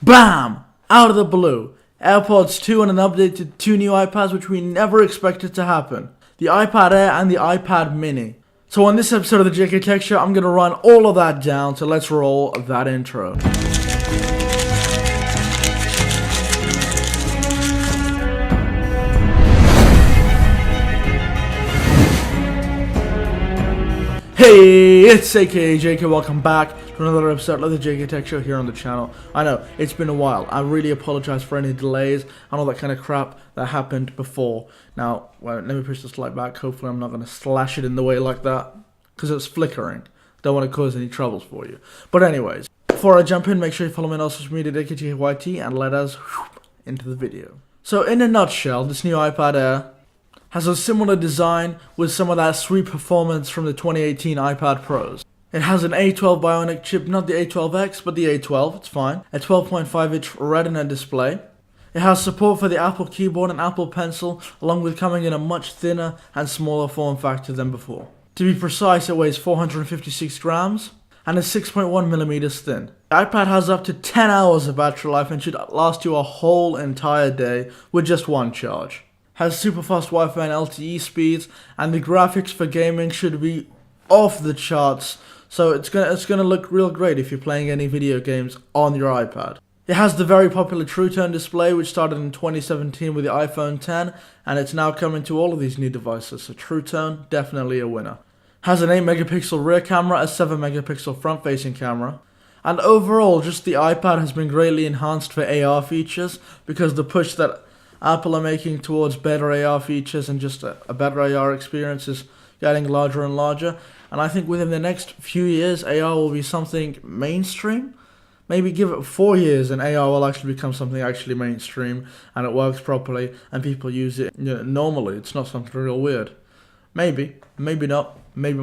BAM! Out of the blue, AirPods 2 and an update to 2 new iPads which we never expected to happen. The iPad Air and the iPad Mini. So on this episode of the AKAJK Show, I'm going to run all of that down, so let's roll that intro. Hey, it's AKAJK, welcome back to another episode of the AKAJK Show here on the channel. I know, it's been a while. I really apologize for any delays and all that kind of crap that happened before. Now, let me push this light back. Hopefully I'm not going to slash it in the way like that, because it's flickering. Don't want to cause any troubles for you. But anyways, before I jump in, make sure you follow me on all social media at AKAJK, and let us into the video. So in a nutshell, this new iPad Air has a similar design with some of that sweet performance from the 2018 iPad Pros. It has an A12 Bionic chip, not the A12X, but the A12, it's fine. A 12.5-inch Retina display. It has support for the Apple keyboard and Apple Pencil, along with coming in a much thinner and smaller form factor than before. To be precise, it weighs 456 grams and is 6.1mm thin. The iPad has up to 10 hours of battery life and should last you a whole entire day with just one charge. Has super fast Wi-Fi and LTE speeds, and the graphics for gaming should be off the charts, so it's gonna look real great if you're playing any video games on your iPad. It has the very popular True Tone display, which started in 2017 with the iPhone X, and it's now coming to all of these new devices, so True Tone, definitely a winner. Has an 8-megapixel rear camera, a 7-megapixel front-facing camera, and overall, just the iPad has been greatly enhanced for AR features, because the push that Apple are making towards better AR features and just a better AR experience is getting larger and larger. And I think within the next few years, AR will be something mainstream. Maybe give it 4 years and AR will actually become something actually mainstream and it works properly and people use it normally. It's not something real weird. Maybe, maybe not. Maybe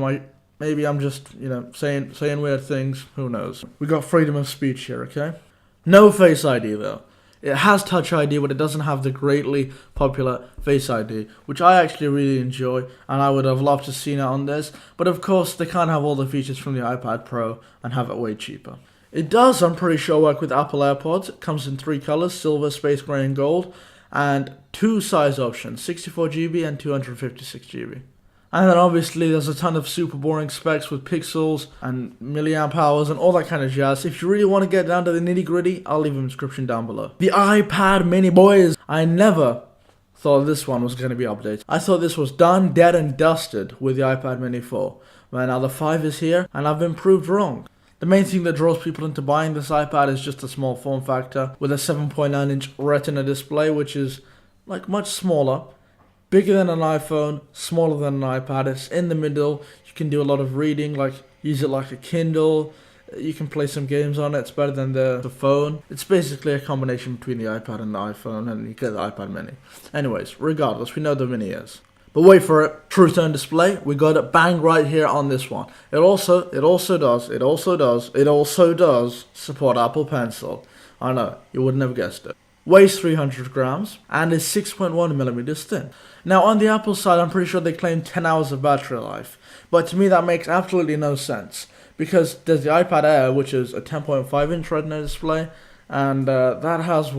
I'm just saying weird things. Who knows? We got freedom of speech here, okay? No Face ID though. It has Touch ID, but it doesn't have the greatly popular Face ID, which I actually really enjoy, and I would have loved to see it on this, but of course they can't have all the features from the iPad Pro and have it way cheaper. It does, I'm pretty sure, work with Apple Airpods. It comes in 3 colors, silver, space gray, and gold, and 2 size options, 64GB and 256GB. And then obviously there's a ton of super boring specs with pixels and milliamp hours and all that kind of jazz. If you really want to get down to the nitty gritty, I'll leave a description down below. The iPad Mini, boys. I never thought this one was going to be updated. I thought this was done, dead and dusted with the iPad Mini 4. But now the 5 is here and I've been proved wrong. The main thing that draws people into buying this iPad is just a small form factor with a 7.9-inch Retina display, which is like much smaller. Bigger than an iPhone, smaller than an iPad. It's in the middle. You can do a lot of reading, like use it like a Kindle. You can play some games on it. It's better than the phone. It's basically a combination between the iPad and the iPhone, and you get the iPad Mini. Anyways, regardless, we know the Mini is. But wait for it. True Tone display. We got it bang right here on this one. It also does support Apple Pencil. I know, you would never guessed it. Weighs 300 grams and is 6.1mm thin. Now on the Apple side, I'm pretty sure they claim 10 hours of battery life, but to me that makes absolutely no sense, because there's the iPad Air, which is a 10.5-inch Retina display, and that has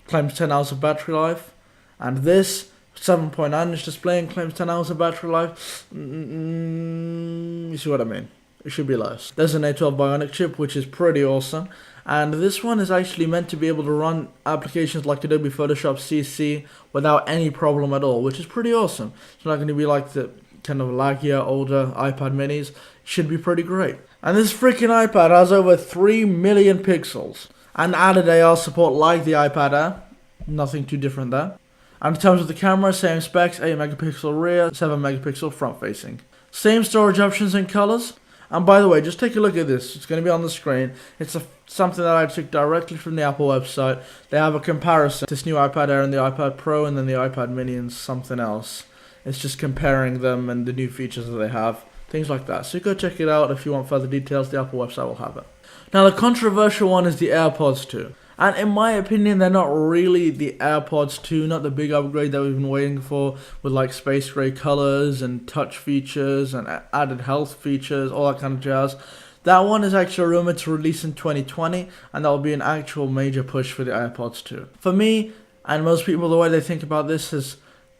claims 10 hours of battery life, and this 7.9-inch display and claims 10 hours of battery life. You see what I mean? It should be less. There's an A12 Bionic chip, which is pretty awesome. And this one is actually meant to be able to run applications like Adobe Photoshop CC without any problem at all, which is pretty awesome. It's not going to be like the kind of laggier, older iPad minis. It should be pretty great. And this freaking iPad has over 3 million pixels. And added AR support like the iPad Air. Nothing too different there. And in terms of the camera, same specs, 8-megapixel rear, 7-megapixel front facing. Same storage options and colors. And by the way, just take a look at this. It's going to be on the screen. It's something that I took directly from the Apple website. They have a comparison. This new iPad Air and the iPad Pro and then the iPad Mini and something else. It's just comparing them and the new features that they have. Things like that. So go check it out if you want further details. The Apple website will have it. Now the controversial one is the AirPods 2. And in my opinion, they're not really the AirPods 2, not the big upgrade that we've been waiting for with like space gray colors and touch features and added health features, all that kind of jazz. That one is actually rumored to release in 2020, and that will be an actual major push for the AirPods 2. For me, and most people, the way they think about this is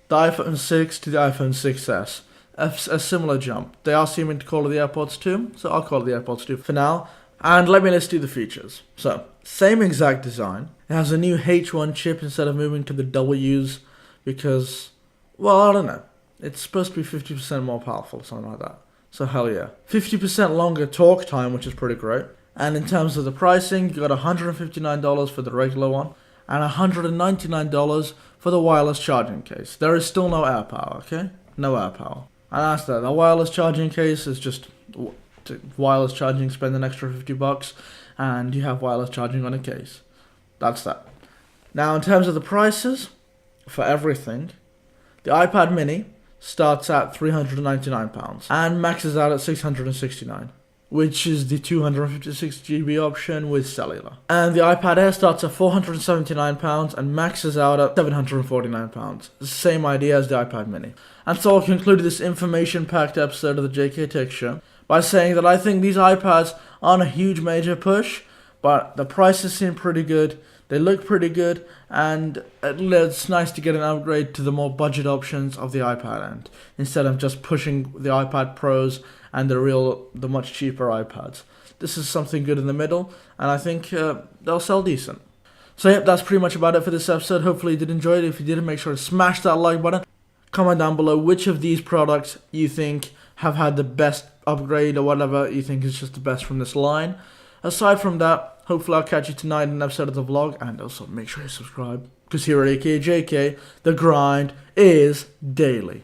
the iPhone 6 to the iPhone 6s. A similar jump. They are seeming to call it the AirPods 2, so I'll call it the AirPods 2 for now. And let me list you the features. So, same exact design. It has a new H1 chip instead of moving to the W's because, well, I don't know. It's supposed to be 50% more powerful or something like that. So hell yeah. 50% longer talk time, which is pretty great. And in terms of the pricing, you got $159 for the regular one and $199 for the wireless charging case. There is still no AirPower, okay? No AirPower. And that's that. The wireless charging case is just wireless charging, spend an extra $50 and you have wireless charging on a case. That's that. Now in terms of the prices for everything, the iPad mini starts at £399 and maxes out at $669, which is the 256GB option with cellular. And the iPad Air starts at £479 and maxes out at £749. The same idea as the iPad mini. And so I'll conclude this information-packed episode of the JK Tech Show by saying that I think these iPads aren't a huge major push, but the prices seem pretty good, they look pretty good, and it's nice to get an upgrade to the more budget options of the iPad end, instead of just pushing the iPad Pros and the much cheaper iPads. This is something good in the middle, and I think they'll sell decent. So yep, that's pretty much about it for this episode. Hopefully you did enjoy it. If you did, make sure to smash that like button. Comment down below which of these products you think have had the best upgrade or whatever you think is just the best from this line. Aside from that, hopefully I'll catch you tonight in an episode of the vlog, and also make sure you subscribe, because here at AKAJK, the grind is daily.